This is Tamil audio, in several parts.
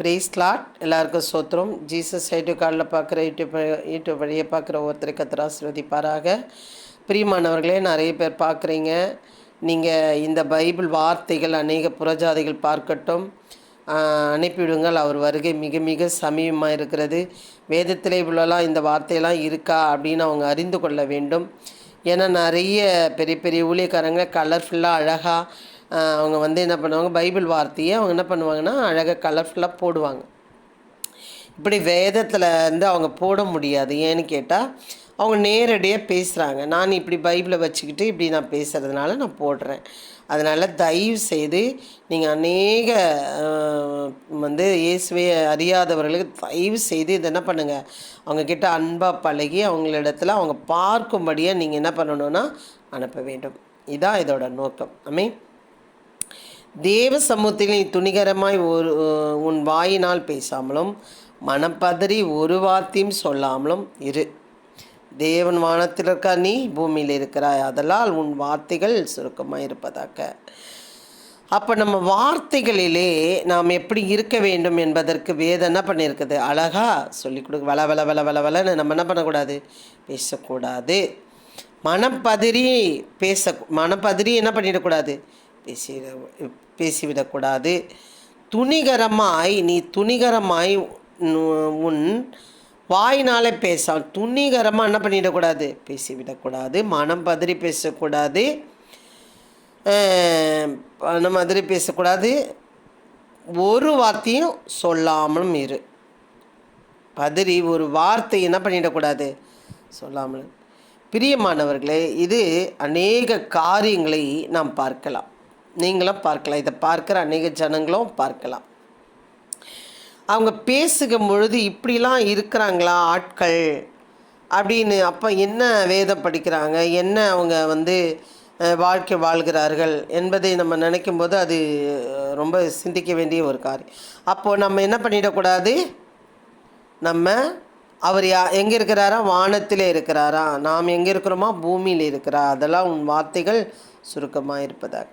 Price lot. எல்லாருக்கும் சோத்திரம். ஜீசஸ் காலில் பார்க்குற யூடியூப் வழியை பார்க்குற ஒருத்தரை கர்த்தர் ஆசீர்வதிப்பாராக. பிரியமானவர்களே, நிறைய பேர் பார்க்குறீங்க. நீங்கள் இந்த பைபிள் வார்த்தைகள் அநேக புறஜாதிகள் பார்க்கட்டும், அனுப்பிவிடுங்கள். அவர் வருகை மிக மிக சமீபமாக இருக்கிறது. வேதத்திலே இவ்வளோலாம் இந்த வார்த்தையெல்லாம் இருக்கா அப்படின்னு அவங்க அறிந்து கொள்ள வேண்டும். ஏன்னா நிறைய பெரிய பெரிய ஊழியக்காரங்க கலர்ஃபுல்லாக அழகாக அவங்க என்ன பண்ணுவாங்க, பைபிள் வார்த்தையை அவங்க என்ன பண்ணுவாங்கன்னா அழகாக கலர்ஃபுல்லாக போடுவாங்க. இப்படி வேதத்தில் அவங்க போட முடியாது. ஏன்னு கேட்டால் அவங்க நேரடியாக பேசுகிறாங்க. நான் இப்படி பைபிளை வச்சுக்கிட்டு இப்படி நான் பேசுகிறதுனால நான் போடுறேன். அதனால் தயவு செய்து நீங்கள் அநேக இயேசுவை அறியாதவர்களுக்கு தயவு செய்து இதை என்ன பண்ணுங்கள், அவங்கக்கிட்ட அன்பாக பழகி அவங்களிடத்துல அவங்க பார்க்கும்படியாக நீங்கள் என்ன பண்ணணுன்னா அனுப்ப வேண்டும். இதுதான் இதோட நோக்கம். தேவ சமூகத்தில் நீ துணிகரமாய் உன் வாயினால் பேசாமலும் மனப்பதறி ஒரு வார்த்தையும் சொல்லாமலும் இரு. தேவன் வானத்தில் இருக்கா, நீ பூமியில் இருக்கிறாய், அதனால் உன் வார்த்தைகள் சுருக்கமாக இருப்பதாக. அப்போ நம்ம வார்த்தைகளிலே நாம் எப்படி இருக்க வேண்டும் என்பதற்கு வேதம் என்ன பண்ணியிருக்குது, அழகாக சொல்லி கொடுக்க. வள வள வள வள வளன்னு நம்ம என்ன பண்ணக்கூடாது, பேசக்கூடாது. மனப்பதிரி மனப்பதிரி என்ன பண்ணிடக்கூடாது, பேசிவிடக்கூடாது. நீ துணிகரமாய் உன் வாயினாலே துணிகரமாக என்ன பண்ணிடக்கூடாது, பேசிவிடக்கூடாது. மனம் பதறி பேசக்கூடாது, பேசக்கூடாது. ஒரு வார்த்தையும் சொல்லாமலும் இரு. பதறி ஒரு வார்த்தை என்ன பண்ணிடக்கூடாது, சொல்லாமல். பிரியமானவர்களே, இது அநேக காரியங்களை நாம் பார்க்கலாம். நீங்களும் பார்க்கலாம், இதை பார்க்குற அநேக ஜனங்களும் பார்க்கலாம். அவங்க பேசுகும் பொழுது இப்படிலாம் இருக்கிறாங்களா ஆட்கள் அப்படின்னு. அப்போ என்ன வேதம் படிக்கிறாங்க, என்ன அவங்க வாழ்க்கை வாழ்கிறார்கள் என்பதை நம்ம நினைக்கும் போது அது ரொம்ப சிந்திக்க வேண்டிய ஒரு காரியம். அப்போது நம்ம என்ன பண்ணிடக்கூடாது, அவர் எங்கே இருக்கிறாரா, வானத்திலே இருக்கிறாரா, நாம் எங்கே இருக்கிறோமா, பூமியில் இருக்கிறா, அதெல்லாம் உன் வார்த்தைகள் சுருக்கமாக இருப்பதாக.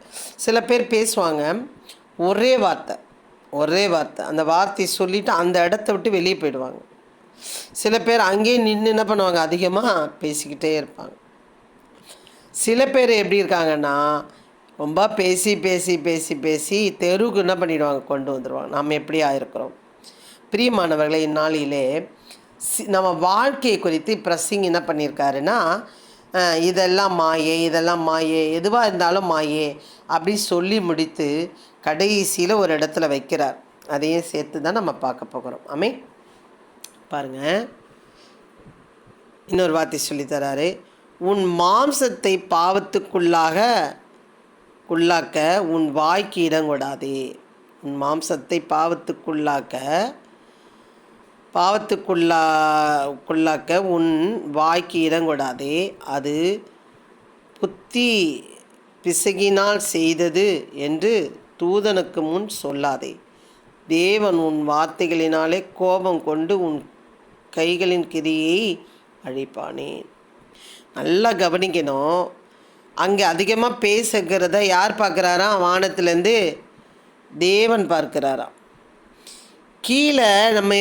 சில பேர் பேசுவாங்க, ஒரே வார்த்தை அந்த வார்த்தையை சொல்லிவிட்டு அந்த இடத்த விட்டு வெளியே போயிடுவாங்க. சில பேர் அங்கேயே நின்று என்ன பண்ணுவாங்க, அதிகமாக பேசிக்கிட்டே இருப்பாங்க. சில பேர் எப்படி இருக்காங்கன்னா, ரொம்ப பேசி பேசி பேசி பேசி தெருவுக்கு என்ன பண்ணிடுவாங்க, கொண்டு வந்துடுவாங்க. நம்ம எப்படி ஆயிருக்கிறோம். பிரியமானவர்களை, இந்நாளிலே நம்ம வாழ்க்கையை குறித்து பிரசிங் என்ன பண்ணியிருக்காருன்னா, இதெல்லாம் மாயே, எதுவாக இருந்தாலும் மாயே அப்படி சொல்லி முடித்து கடைசியில் ஒரு இடத்துல வைக்கிறார். அதையும் சேர்த்து தான் நம்ம பார்க்க போகிறோம். பாருங்கள், இன்னொரு வார்த்தை சொல்லித்தராரு. உன் மாம்சத்தை பாவத்துக்குள்ளாக்க உன் வாய்க்கு இடங்கொடாதே. உன் மாம்சத்தை பாவத்துக்குள்ளாக்க உன் வாய்க்கு இடங்கொடாதே. அது புத்தி பிசகினால் செய்தது என்று தூதனுக்கு முன் சொல்லாதே. தேவன் உன் வார்த்தைகளினாலே கோபம் கொண்டு உன் கைகளின் கிரியை அழிப்பானேன். நல்லா கவனிக்கணும். அங்கே அதிகமாக பேசுகிறத யார் பார்க்குறாரா, வானத்திலேருந்து தேவன் பார்க்குறாராம். கீழே நம்ம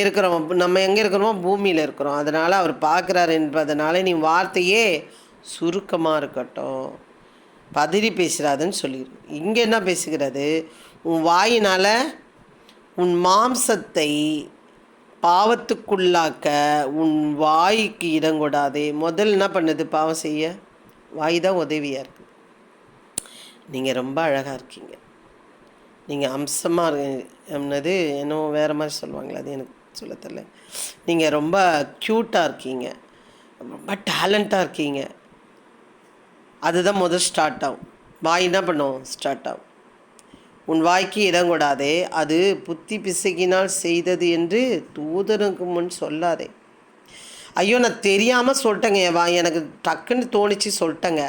எங்கே இருக்கிறோமோ, பூமியில் இருக்கிறோம். அதனால் அவர் பார்க்குறாரு என்பதனால நீ வார்த்தையே சுருக்கமாக இருக்கட்டும், பதறி பேசுகிறாதுன்னு சொல்லிடு. இங்கே என்ன பேசுகிறது, உன் வாயினால் உன் மாம்சத்தை பாவத்துக்குள்ளாக்க உன் வாய்க்கு இடங்கொடாதே. முதல் என்ன பண்ணுது, பாவம் செய்ய வாய் தான் உதவியாக இருக்குது. நீங்கள் ரொம்ப அழகாக இருக்கீங்க, நீங்கள் அம்சமாக என்னது என்னோ வேறு மாதிரி சொல்லுவாங்களே, அது எனக்கு சொல்ல தெரியல. நீங்கள் ரொம்ப க்யூட்டாக இருக்கீங்க, ரொம்ப டேலண்ட்டாக இருக்கீங்க. அதுதான் முதல் ஸ்டார்ட் ஆகும். வாய் என்ன பண்ணும், ஸ்டார்ட் ஆகும். உன் வாய்க்கு இடங்கொடாதே, அது புத்தி பிசகினால் செய்தது என்று தூதனுக்கு முன் சொல்லாதே. ஐயோ, நான் தெரியாமல் சொல்லிட்டேங்க, எனக்கு டக்குன்னு தோணிச்சு சொல்லிட்டேங்க,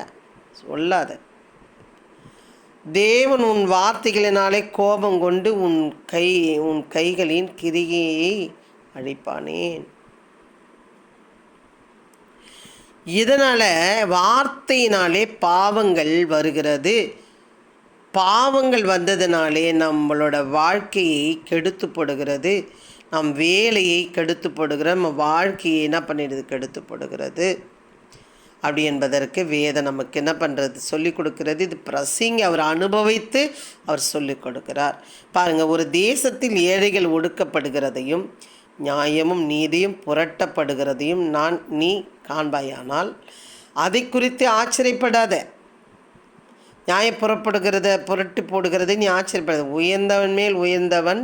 சொல்லாத. தேவன் உன் வார்த்தைகளினாலே கோபம் கொண்டு உன் கைகளின் கிரிகையை அழிப்பானேன். இதனால் வார்த்தையினாலே பாவங்கள் வருகிறது. பாவங்கள் வந்ததுனாலே நம்மளோட வாழ்க்கையை கெடுத்து போடுகிறது, நம் வேலையை கெடுத்து போடுகிற, நம்ம வாழ்க்கையை என்ன பண்ணிடுது, கெடுத்து போடுகிறது. அப்படி என்பதற்கு வேதம் நமக்கு என்ன பண்ணுறது, சொல்லிக் கொடுக்கிறது. இது பிரசிங்க அவர் அனுபவித்து அவர் சொல்லிக் கொடுக்கிறார். பாருங்கள், ஒரு தேசத்தில் ஏழைகள் ஒடுக்கப்படுகிறதையும் நியாயமும் நீதியும் புரட்டப்படுகிறதையும் நீ காண்பாயானால் அதை குறித்து ஆச்சரியப்படாத. நியாயம் புரட்டி போடுகிறதை நீ ஆச்சரியப்படாத. உயர்ந்தவன் மேல் உயர்ந்தவன்,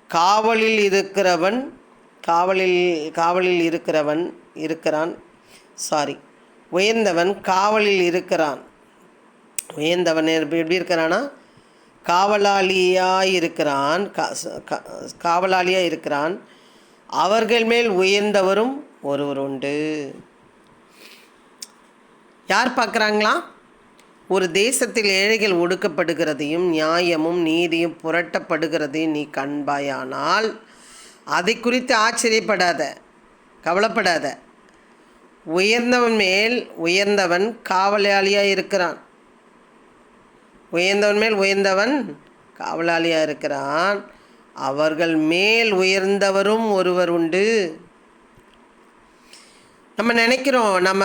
காவலில் இருக்கிறவன் உயர்ந்தவன் காவலில் இருக்கிறான். உயர்ந்தவன் எப்படி இருக்கிறானா, காவலாளியாக இருக்கிறான். அவர்கள் மேல் உயர்ந்தவரும் ஒருவர் உண்டு. யார் பார்க்குறாங்களா? ஒரு தேசத்தில் ஏழைகள் ஒடுக்கப்படுகிறதையும் நியாயமும் நீதியும் புரட்டப்படுகிறதையும் நீ காண்பாயானால் அதை குறித்து ஆச்சரியப்படாத, கவலைப்படாத. உயர்ந்தவன் மேல் உயர்ந்தவன் காவலாளியாக இருக்கிறான். உயர்ந்தவன் மேல் உயர்ந்தவன் காவலாளியாக இருக்கிறான். அவர்கள் மேல் உயர்ந்தவரும் ஒருவர் உண்டு. நம்ம நினைக்கிறோம் நம்ம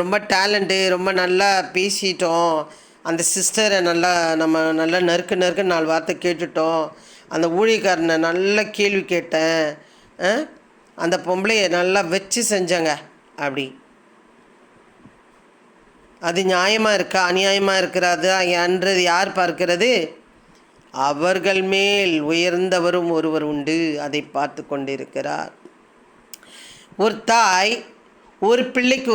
ரொம்ப டேலண்ட்டு, ரொம்ப நல்லா பேசிட்டோம், அந்த சிஸ்டரை நம்ம நல்லா நறுக்கு 4 வார்த்தை கேட்டுட்டோம், அந்த ஊழியக்காரனை நல்ல கேள்வி கேட்டேன், அந்த பொம்பளையை நல்லா வச்சு செஞ்சாங்க அப்படி. அது நியாயமாக இருக்கா அநியாயமாக இருக்கிறது என்றது யார் பார்க்கிறது? அவர்கள் மேல் உயர்ந்தவரும் ஒருவர் உண்டு, அதை பார்த்து கொண்டிருக்கிறார். ஒரு தாய் ஒரு பிள்ளைக்கு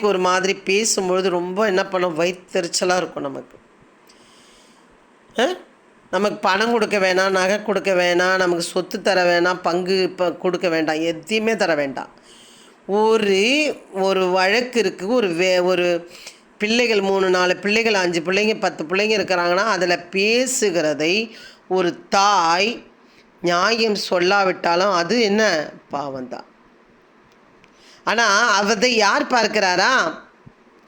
ஒரு மாதிரி பேசும்பொழுது ரொம்ப என்ன பண்ணும், வயிற்றெரிச்சலாக இருக்கும். நமக்கு பணம் கொடுக்க வேணாம், நகை கொடுக்க வேணாம், நமக்கு சொத்து தர வேணாம், பங்கு கொடுக்க வேண்டாம், எதையுமே தர வேண்டாம். ஒரு வழக்கு இருக்குது, ஒரு பிள்ளைகள் 3-4 பிள்ளைகள் 5 பிள்ளைங்க 10 பிள்ளைங்க இருக்கிறாங்கன்னா அதில் பேசுகிறதை ஒரு தாய் நியாயம் சொல்லாவிட்டாலும் அது என்ன பாவம்தான். ஆனால் அதை யார் பார்க்கிறாரா?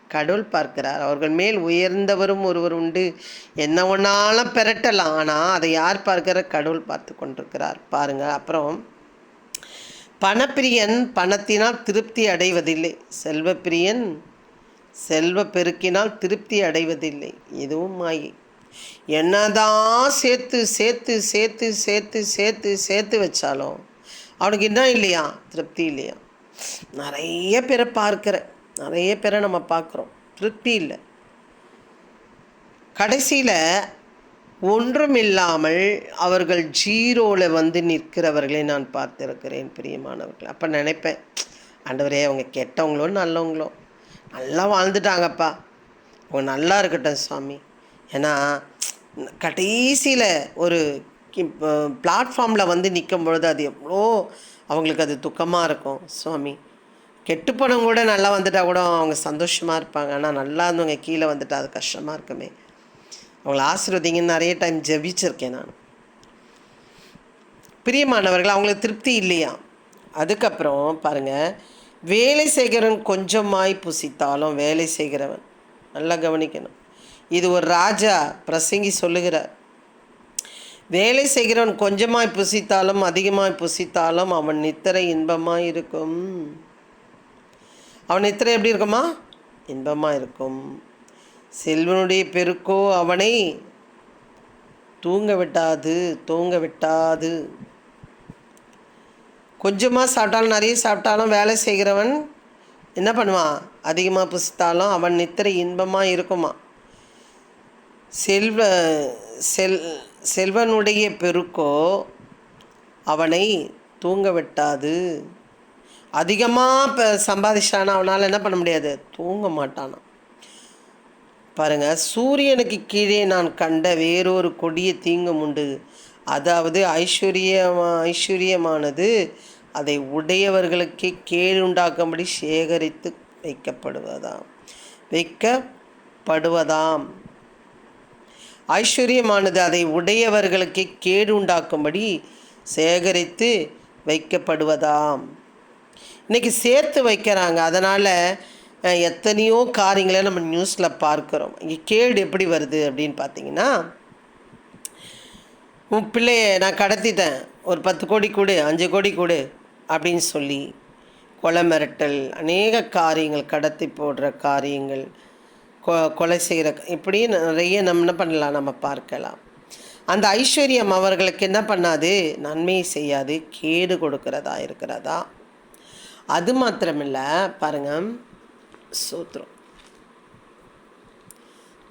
கடவுள் பார்க்கிறார். அவர்கள் மேல் உயர்ந்தவரும் ஒருவர் உண்டு. என்ன ஒன்றாலும் பெரட்டலாம், ஆனால் அதை யார் பார்க்கிறார்? கடவுள் பார்த்து கொண்டிருக்கிறார். பாருங்கள். அப்புறம் பணப்பிரியன் பணத்தினால் திருப்தி அடைவதில்லை, செல்வப்பிரியன் செல்வ பெருக்கினால் திருப்தி அடைவதில்லை. இதுவும் மாயை. என்னதான் சேர்த்து சேர்த்து சேர்த்து சேர்த்து சேர்த்து சேர்த்து வச்சாலும் அவனுக்கு என்ன இல்லையா, திருப்தி இல்லையா. நிறைய பேரை நம்ம பார்க்குறோம், திருப்தி இல்லை. கடைசியில் ஒன்றும் இல்லாமல் அவர்கள் ஜீரோவில் நிற்கிறவர்களை நான் பார்த்திருக்கிறேன் பிரியமானவர்கள். அப்போ நினைப்பேன், ஆண்டவரே அவங்க கெட்டவங்களோ நல்லவங்களோ நல்லா வாழ்ந்துட்டாங்கப்பா, அவங்க நல்லா இருக்கட்டும் சுவாமி. ஏன்னா கடைசியில் ஒரு பிளாட்ஃபார்மில் நிற்கும் பொழுது அது எவ்வளோ அவங்களுக்கு அது துக்கமாக இருக்கும். சுவாமி, கெட்டு போனவங்க கூட நல்லா வந்துட்டால் கூட அவங்க சந்தோஷமாக இருப்பாங்க, ஆனால் நல்லா இருந்தவங்க கீழே வந்துட்டால் அது கஷ்டமாக இருக்குமே. அவங்கள ஆசீர்வதிங்கன்னு நிறைய டைம் ஜெபிச்சிருக்கேன் நான். பிரியமானவர்கள், அவங்களுக்கு திருப்தி இல்லையா. அதுக்கப்புறம் பாருங்கள், வேலை செய்கிறவன் கொஞ்சமாய் புசித்தாலும், வேலை செய்கிறவன் நல்லா கவனிக்கணும், இது ஒரு ராஜா பிரசங்கி சொல்லுகிறார். வேலை செய்கிறவன் கொஞ்சமாய் புசித்தாலும் அதிகமாய் புசித்தாலும் அவன் நித்திரை இன்பமாக இருக்கும். அவன் நித்திரை எப்படி இருக்குமா? இன்பமாக இருக்கும். செல்வனுடைய பெருக்கோ அவனை தூங்க விட்டாது. கொஞ்சமாக சாப்பிட்டாலும் நிறைய சாப்பிட்டாலும் வேலை செய்கிறவன் என்ன பண்ணுவான்? அதிகமாக புசித்தாலும் அவன் நித்திரை இன்பமாக இருக்குமா. செல்வனுடைய பெருக்கோ அவனை தூங்க விட்டாது. அதிகமாக சம்பாதிச்சானா அவனால் என்ன பண்ண முடியாது? தூங்க மாட்டானா. பாருங்கள், சூரியனுக்கு கீழே நான் கண்ட வேறொரு கொடிய தீங்கும் உண்டு, அதாவது ஐஸ்வர்யமானது அதை உடையவர்களுக்கே கேடுண்டாக்கும்படி சேகரித்து வைக்கப்படுவதாம். ஐஸ்வர்யமானது அதை உடையவர்களுக்கு கேடு உண்டாக்கும்படி சேகரித்து வைக்கப்படுவதாம். இன்றைக்கி சேர்த்து வைக்கிறாங்க. அதனால் எத்தனையோ காரியங்களை நம்ம நியூஸில் பார்க்குறோம். இங்கே கேடு எப்படி வருது அப்படின்னு பார்த்தீங்கன்னா, உன் பிள்ளைய நான் கடத்திட்டேன், ஒரு 10 கோடி கொடு, 5 கோடி கொடு அப்படின்னு சொல்லி கொலை மிரட்டல், அநேக காரியங்கள், கடத்தி போடுற காரியங்கள், கொலை செய்கிற, இப்படி நிறைய நம்ம என்ன பண்ணலாம், நம்ம பார்க்கலாம். அந்த ஐஸ்வர்யம் அவர்களுக்கு என்ன பண்ணாது, நன்மை செய்யாது, கேடு கொடுக்கிறதா இருக்கிறதா. அது மாத்திரமில்லை பாருங்க, சூத்திரம்,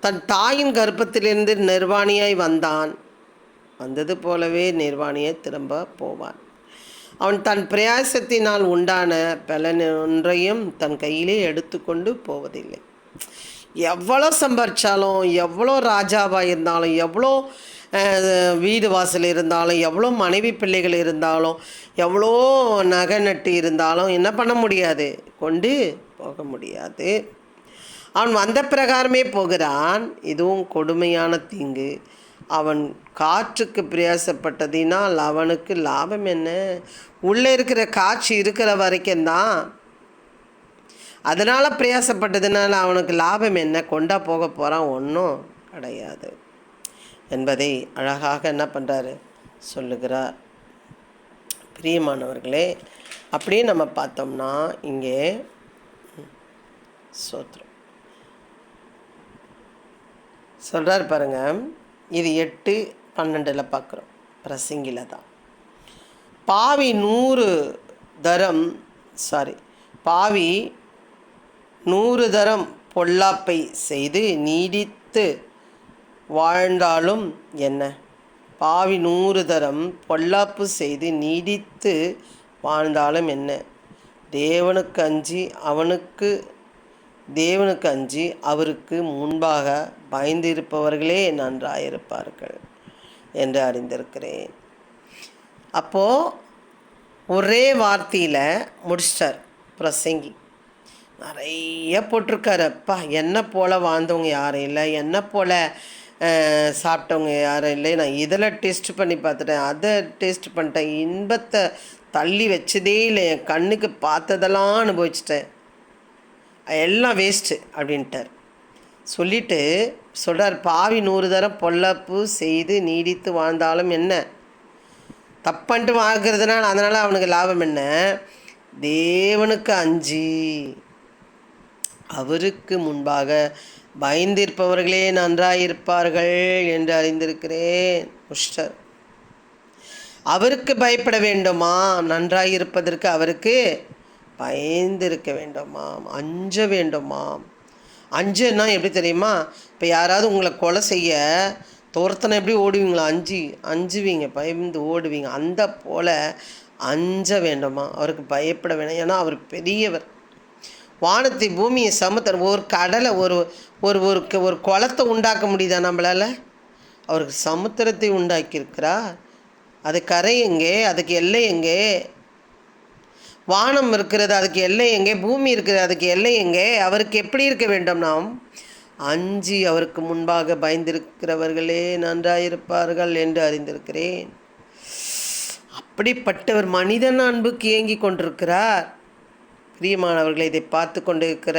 தன் தாயின் கர்ப்பத்திலிருந்து நிர்வாணியாய் வந்தான், வந்தது போலவே நிர்வாணியாய் திரும்ப போவான். அவன் தன் பிரயாசத்தினால் உண்டான பலன் ஒன்றையும் தன் கையிலே எடுத்துக்கொண்டு போவதில்லை. எவ்வளோ சம்பாரித்தாலும், எவ்வளோ ராஜாவாக இருந்தாலும், எவ்வளோ வீடு வாசல் இருந்தாலும், எவ்வளோ மனைவி பிள்ளைகள் இருந்தாலும், எவ்வளோ நகை நட்டு இருந்தாலும் என்ன பண்ண முடியாது, கொண்டு போக முடியாது. அவன் வந்த பிரகாரமே போகிறான். இதுவும் கொடுமையான தீங்கு. அவன் காற்றுக்கு பிரயாசப்பட்டதினால் அவனுக்கு லாபம் என்ன? உள்ளே இருக்கிற காற்று இருக்கிற வரைக்கும் தான். அதனால் பிரயாசப்பட்டதுனால அவனுக்கு லாபம் என்ன? கொண்டா போக போகிறான், ஒன்றும் கிடையாது என்பதை அழகாக என்ன பண்ணுறாரு, சொல்லுகிறார். பிரியமானவர்களே, அப்படியே நம்ம பார்த்தோம்னா இங்கே சோத்திரம் சொல்கிறார் பாருங்க. இது 8:12 பார்க்குறோம், பிரசங்கில தான். பாவி 100 தரம் பொல்லாப்பை செய்து நீடித்து வாழ்ந்தாலும் என்ன? பாவி 100 தரம் பொல்லாப்பு செய்து நீடித்து வாழ்ந்தாலும் என்ன? தேவனுக்கு அஞ்சி அவருக்கு முன்பாக பயந்திருப்பவர்களே நன்றாயிருப்பார்கள் என்று அறிந்திருக்கிறேன். அப்போது ஒரே வார்த்தையில் முடிச்சிட்டார் பிரசங்கி. நிறைய போட்டிருக்காரு. அப்பா, என்னை போல் வாழ்ந்தவங்க யாரும் இல்லை, என்னை போல் சாப்பிட்டவங்க யாரும் இல்லை. நான் இதில் டேஸ்ட் பண்ணி பார்த்துட்டேன், அதை டேஸ்ட் பண்ணிட்டேன், இன்பத்தை தள்ளி வச்சதே இல்லை, என் கண்ணுக்கு பார்த்ததெல்லாம் அனுபவிச்சிட்டேன், எல்லாம் வேஸ்ட்டு அப்படின்ட்டார். சொல்லிட்டு சொல்கிறார், பாவி 100 தரம் பொல்லாப்பு செய்து நீடித்து வாழ்ந்தாலும் என்ன? தப்பன்ட்டு வாழ்கிறதுனால அதனால் அவனுக்கு லாபம் என்ன? தேவனுக்கு அஞ்சி அவருக்கு முன்பாக பயந்திருப்பவர்களே நன்றாயிருப்பார்கள் என்று அறிந்திருக்கிறேன். முஷ்டர் அவருக்கு பயப்பட வேண்டுமாம், நன்றாயிருப்பதற்கு அவருக்கு பயந்திருக்க வேண்டுமாம், அஞ்ச வேண்டுமாம். அஞ்சுன்னா எப்படி தெரியுமா? இப்போ யாராவது உங்களை கொலை செய்ய தோர்த்தனை எப்படி ஓடுவீங்களா? அஞ்சுவீங்க, பயந்து ஓடுவீங்க. அந்த போல் அஞ்ச வேண்டுமா, அவருக்கு பயப்பட வேண்டாம். ஏன்னா அவர் பெரியவர். வானத்தை பூமியை சமுத்திரம், ஒரு கடலை, ஒரு ஒரு ஒரு குளத்தை உண்டாக்க முடியுதா நம்மளால்? அவருக்கு சமுத்திரத்தை உண்டாக்கியிருக்கிறார். அது கரை எங்கே? அதுக்கு எல்லை எங்கே? வானம் இருக்கிறது, அதுக்கு எல்லை எங்கே? பூமி இருக்கிறது, அதுக்கு எல்லை எங்கே? அவருக்கு எப்படி இருக்க வேண்டும்? நாம் அஞ்சி அவருக்கு முன்பாக பயந்திருக்கிறவர்களே நன்றாயிருப்பார்கள் என்று அறிந்திருக்கிறேன். அப்படிப்பட்டவர் மனிதன் அன்புக்கு ஏங்கி கொண்டிருக்கிறார். பிரியமானவர்களை, இதை பார்த்து கொண்டிருக்கிற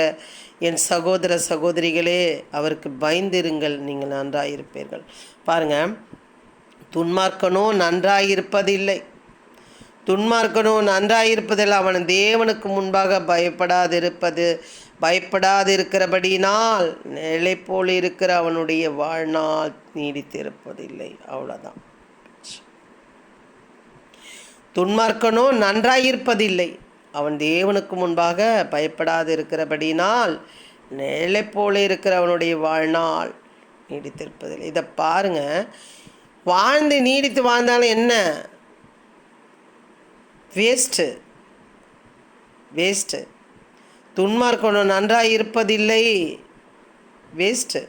என் சகோதர சகோதரிகளே, அவருக்கு பயந்திருங்கள், நீங்கள் நன்றாயிருப்பீர்கள். பாருங்கள், துன்மார்க்கனோ நன்றாயிருப்பதில்லை, அவன் தேவனுக்கு முன்பாக பயப்படாதிருக்கிறபடினால் நிலை போல் இருக்கிற அவனுடைய வாழ்நாள் நீடித்திருப்பதில்லை. அவ்வளோதான். துன்மார்க்கனோ நன்றாயிருப்பதில்லை, அவன் தேவனுக்கு முன்பாக பயப்படாதிருக்கிறபடினால் நிலை போல இருக்கிற அவனுடைய வாழ்நாள் நீடித்திருப்பதில்லை. இதை பாருங்க, வாழ்ந்து நீடித்து வாழ்ந்தாலும் என்ன? வேஸ்ட்டு. துன்மார்க்கனும் நன்றாக இருப்பதில்லை, வேஸ்ட்டு.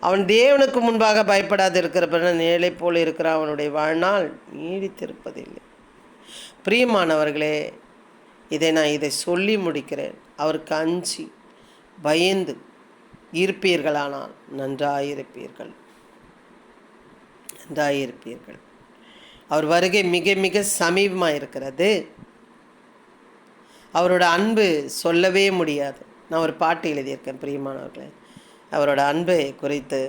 அவன் தேவனுக்கு முன்பாக பயப்படாது இருக்கிறப்ப நிலை போல் இருக்கிற அவனுடைய வாழ்நாள் நீடித்திருப்பதில்லை. பிரியமானவர்களே, இதை சொல்லி முடிக்கிறேன். அவருக்கு அஞ்சி பயந்து இருப்பீர்களானால் நன்றாயிருப்பீர்கள். அவர் வருகை மிக மிக சமீபமாக இருக்கிறது. அவரோட அன்பு சொல்லவே முடியாது. நான் ஒரு பாட்டு எழுதியிருக்கேன் பிரியமானவர்களே, அவரோட அன்பை குறித்து.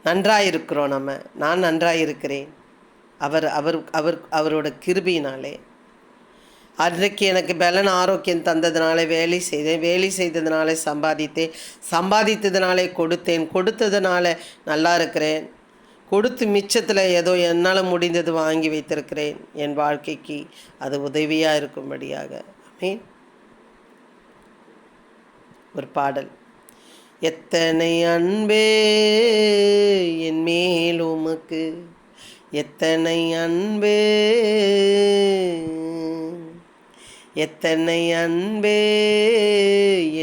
நன்றாயிருக்கிறோம் நான் நன்றாயிருக்கிறேன் அவர் அவர் அவர் அவரோட கிருபையினாலே. அன்றைக்கு எனக்கு பலன் ஆரோக்கியம் தந்ததுனாலே வேலை செய்ததுனாலே சம்பாதித்ததுனாலே கொடுத்ததுனால நல்லா இருக்கிறேன். கொடுத்து மிச்சத்தில் ஏதோ என்னால் முடிந்தது வாங்கி வைத்திருக்கிறேன். என் வாழ்க்கைக்கு அது உதவியாக இருக்கும்படியாக. ஆமென். ஒரு பாடல். எத்தனை அன்பே என் மேல் உமக்கு, எத்தனை அன்பே, எத்தனை அன்பே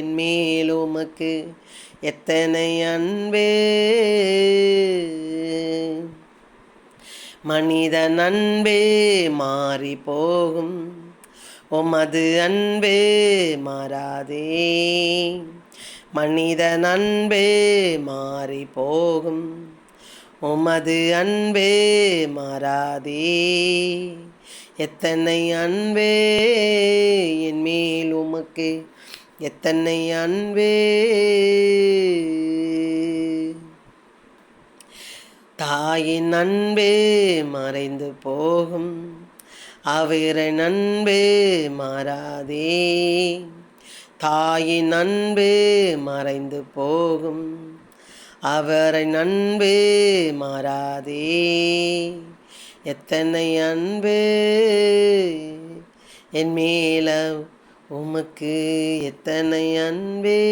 என் மேல் உமக்கு, எத்தனை அன்பே. மனிதன் அன்பே மாறி போகும், உமது அன்பே மாறாதே. மனிதன் அன்பே மாறி போகும், உமது அன்பே மாறாதே. எத்தனை அன்பே என் மேல் உமக்கு, எத்தனை அன்பே. தாயின் அன்பே மறைந்து போகும், அவரின் அன்பே மாறாதே. தாயின் அன்பே மறைந்து போகும், அவரின் அன்பே மாறாதே. எத்தனை அன்பே என் மேல உமக்கு, எத்தனை அன்பே.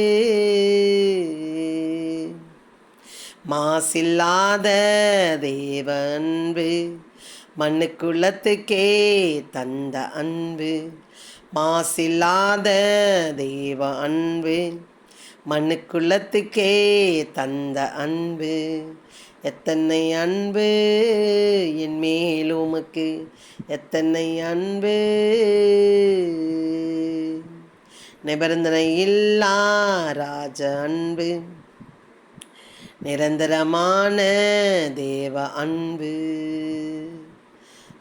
மாசில்லாத தேவ அன்பு, மண்ணுக்குள்ளத்துக்கே தந்த அன்பு. மாசில்லாத தேவ அன்பு, மண்ணுக்குள்ளத்துக்கே தந்த அன்பு. எத்தனை அன்பு என் மேல் உமக்கு, எத்தனை அன்பு. நிபந்தனை இல்லா ராஜ அன்பு, நிரந்தரமான தேவ அன்பு.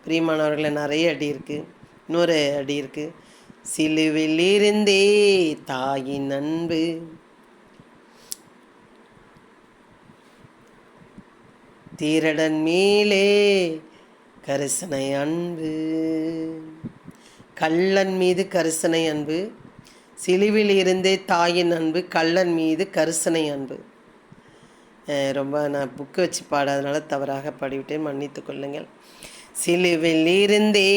பிரியமானவர்களை நிறைய அடி இருக்குது. இன்னொரு அடி இருக்குது. சிலுவில் இருந்தே தாயின் அன்பு, தீரடன் மேலே கரிசனை அன்பு. கள்ளன் மீது கரிசனை அன்பு, சிலுவில் இருந்தே தாயின் அன்பு, கள்ளன் மீது கரிசனை அன்பு. ரொம்ப நான் புக்கு வச்சு பாடாதனால தவறாக பாடிவிட்டேன், மன்னித்து கொள்ளுங்கள். சிலுவில் இருந்தே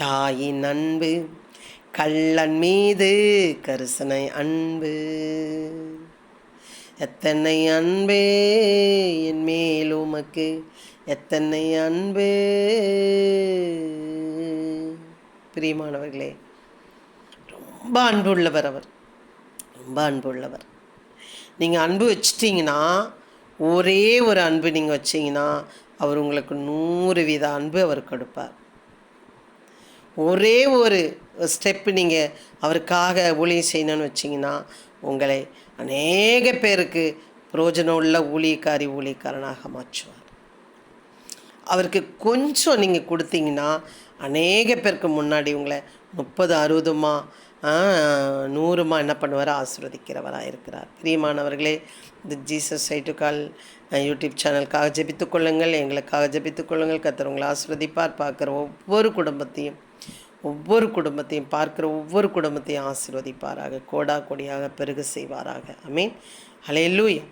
தாயின் அன்பு, கள்ளன் மீது கரிசனை அன்பு. எத்தனை அன்பே என் மேல் உமக்கு, எத்தனை அன்பே. பிரியமானவர்களே, ரொம்ப அன்புள்ளவர் அவர், ரொம்ப அன்புள்ளவர். நீங்கள் அன்பு வச்சிட்டிங்கன்னா, ஒரே ஒரு அன்பு நீங்கள் வச்சிங்கன்னா அவர் உங்களுக்கு 100 அன்பு அவர் கொடுப்பார். ஒரே ஒரு ஸ்டெப்பு நீங்கள் அவருக்காக ஊழியம் செய்யணும்னு வச்சிங்கன்னா உங்களை அநேக பேருக்கு பிரயோஜனம் உள்ள ஊழியக்காரனாக மாற்றுவார். அவருக்கு கொஞ்சம் நீங்கள் கொடுத்தீங்கன்னா அநேக பேருக்கு முன்னாடி உங்களை 30, 60 100 என்ன பண்ணுவார், ஆசீர்வதிக்கிறவராக இருக்கிறார். பிரியமானவர்களே, இந்த ஜீசஸ் சைட் கால் யூடியூப் சேனலுக்காக ஜெபித்துக் கொள்ளுங்கள், எங்களுக்காக ஜெபித்துக் கொள்ளுங்கள். கர்த்தர் உங்களை ஆசீர்வதிப்பார். பார்க்குற ஒவ்வொரு குடும்பத்தையும் பார்க்குற ஒவ்வொரு குடும்பத்தையும் ஆசீர்வதிப்பாராக, கோடா கொடியாக பெருக செய்வாராக. ஆமென். ஹல்லேலூயா.